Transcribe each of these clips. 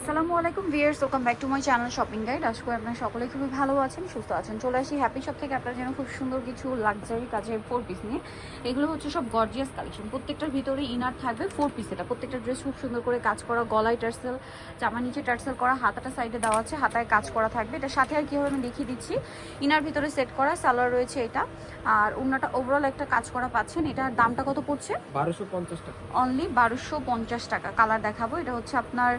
আসসালামু আলাইকুম viewers, welcome back to my channel shopping guide. আশা করি আপনারা সকলে খুবই ভালো আছেন, সুস্থ আছেন। চলে আসি হ্যাপি শপ থেকে আপনারা যেন খুব সুন্দর কিছু লাক্সারি কাজের 4 পিস নিয়ে। এগুলো হচ্ছে সব গর্জিয়াস কালেকশন, প্রত্যেকটার ভিতরে ইনার থাকবে 4 পিস। এটা প্রত্যেকটা ড্রেস খুব সুন্দর করে কাজ করা, গলায় টার্সেল, জামা নিচে টার্সেল করা, হাতাটা সাইডে দেওয়া আছে, হাতায় কাজ করা থাকবে। এটা সাথে আর কীভাবে আমি দেখিয়ে দিচ্ছি। ইনার ভিতরে সেট করা সালোয়ার রয়েছে এটা, আর ওড়নাটা ওভারঅল একটা কাজ করা পাচ্ছেন। এটার দামটা কত পড়ছে? 1250 টাকা, অনলি 1250 টাকা। কালার দেখাবো, এটা হচ্ছে আপনার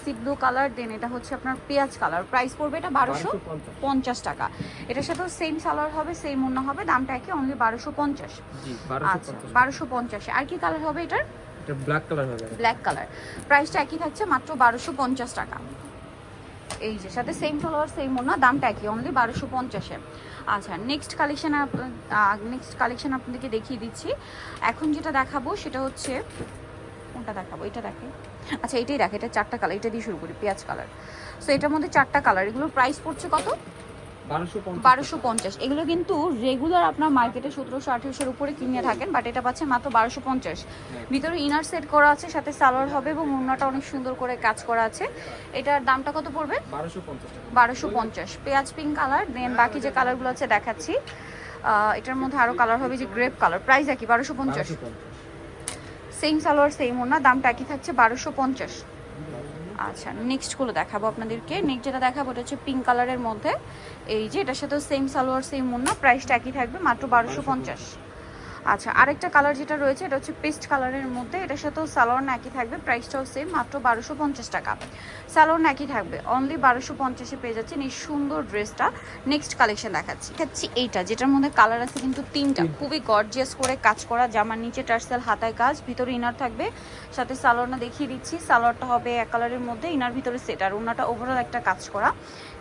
সি ব্লু কালার, দেন এটা হচ্ছে আপনার পেঁয়াজ কালার। প্রাইস পড়বে এটা 1250 টাকা। এটার সাথেও সেম সালোয়ার হবে, সেম ওড়না হবে, দামটা একই, অনলি 1250। জি আচ্ছা 1250। 1250। আর কি কালার হবে এটার? এটা ব্ল্যাক কালার হবে। Black colour. প্রাইসটা একই থাকছে, মাত্র 1250 টাকা। এই যে সাথে সেম সালোয়ার সেম ওড়না, দামটা একই, অনলি 1250-এ। আচ্ছা নেক্সট কালেকশন আপনাদেরকে দেখিয়ে দিচ্ছি। এখন যেটা দেখাবো সেটা হচ্ছে, কোনটা দেখাবো? এটা দেখে, আচ্ছা এটাই দেখে। এটা 4টা কালার, এটা দিয়ে শুরু করি, পেঁয়াজ কালার। সো এটার মধ্যে 4টা কালার, এগুলোর প্রাইস পড়ছে কত? 1250। এগুলো কিন্তু রেগুলার আপনার মার্কেটে 1700-1800-এর উপরে কিনে থাকেন, বাট এটা পাচ্ছে মাত্র 1250। ভিতরে ইনার সেট করা আছে, সাথে সালোয়ার হবে এবং ওড়নাটা অনেক সুন্দর করে কাজ করা আছে। এটার দামটা কত পড়বে? 1250। পেঁয়াজ পিঙ্ক কালার, দেন বাকি যে কালারগুলো আছে দেখাচ্ছি। এটার মধ্যে আরও কালার হবে, যে গ্রেপ কালার। প্রাইস একই, 1250। সেম সালোয়ার সেম ওড়না, দামটা একই থাকছে, 1250। আচ্ছা নেক্সটগুলো দেখাবো আপনাদেরকে। নেক্সট যেটা দেখাবো এটা হচ্ছে পিঙ্ক কালারের মধ্যে। এই যে এটার সাথে সেম সালোয়ার সেম ওড়না, প্রাইসটা একই থাকবে, মাত্র 1250। আচ্ছা আরেকটা কালার যেটা রয়েছে এটা হচ্ছে পেস্ট কালারের মধ্যে, এটার সাথেও সালোয়ার একই থাকবে, প্রাইসটাও সেম, মাত্র 1250 টাকা। সালোয়ার একই থাকবে, অনলি 1250-এ পেয়ে যাচ্ছেন এই সুন্দর ড্রেসটা। নেক্সট কালেকশন দেখাচ্ছি এইটা, যেটার মধ্যে কালার আছে কিন্তু 3টা, খুবই গর্জিয়াস করে কাজ করা, জামার নিচে টার্সেল, হাতায় কাজ, ভিতরে ইনার থাকবে, সাথে সালোয়ারটা দেখিয়ে দিচ্ছি। সালোয়ারটা হবে এক কালারের মধ্যে, ইনার ভিতরে সেট, আর ওড়নাটা ওভারঅল একটা কাজ করা।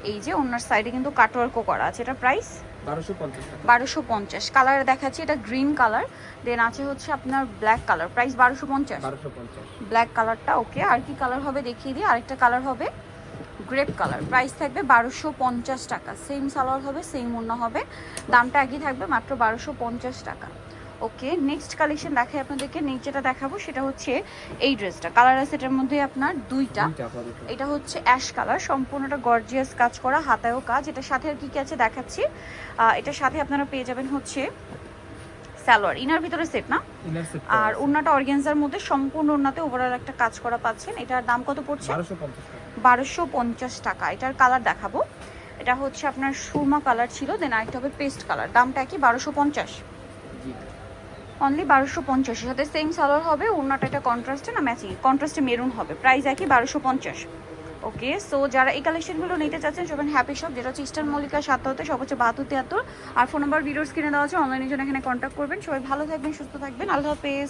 এই যে ওড়নার সাইডে কিন্তু কাটওয়ার্কও করা আছে। এটা প্রাইস 1250। কালার দেখাচ্ছি, এটা গ্রিন কালার, দেন আছে হচ্ছে আপনার ব্ল্যাক কালার। প্রাইস 1250। ব্ল্যাক কালারটা ওকে। আর কি কালার হবে দেখিয়ে দিই। আরেকটা কালার হবে গ্রেপ কালার, প্রাইস থাকবে 1250 টাকা। সেম সালোয়ার হবে, সেম ওড়না হবে, দামটা একই থাকবে, মাত্র 1250 টাকা। ওকে নেক্সট কালেকশন দেখাই আপনাদেরকে। নেক্সট যেটা দেখাবো সেটা হচ্ছে এই ড্রেসটা। কালার আছে এটার মধ্যে আপনার দুইটা। এটা হচ্ছে অ্যাশ কালার, সম্পূর্ণটা গর্জিয়াস কাজ করা, হাতায়ও কাজ। এটার সাথে আর কি কি আছে দেখাচ্ছি। এটার সাথে আপনারা পেয়ে যাবেন হচ্ছে সালোয়ার, ইনার ভিতরে সেট না, আর ওড়নাটা অর্গানজার মধ্যে, সম্পূর্ণ ওড়নাতে ওভারঅল একটা কাজ করা পাচ্ছেন। এটার দাম কত পড়ছে? 1250 টাকা। এটার কালার দেখাবো, এটা হচ্ছে আপনার সুরমা কালার ছিল, দেন আরেকটা হবে পেস্ট কালার, দামটা কি 1250। অনলি 1250। এর সাথে সেম সালোয়ার হবে, ওড়নাটা এটা কন্ট্রাস্টে না ম্যাচিং, কন্ট্রাস্টে মেরুন হবে, প্রাইস একই, 1250। ওকে সো যারা এই কালেকশনগুলো নিতে চাচ্ছেন সবাই হ্যাপি শপ, যেটা হচ্ছে ইস্টার্ন মল্লিকা 7 হতে, সব হচ্ছে 7273। আর ফোন নাম্বার ভিডিওস কিনে দেওয়া আছে, অনলাইনের জন্য এখানে কন্ট্যাক্ট করবেন। সবাই ভালো থাকবেন, সুস্থ থাকবেন, আল্লাহ হাফেজ।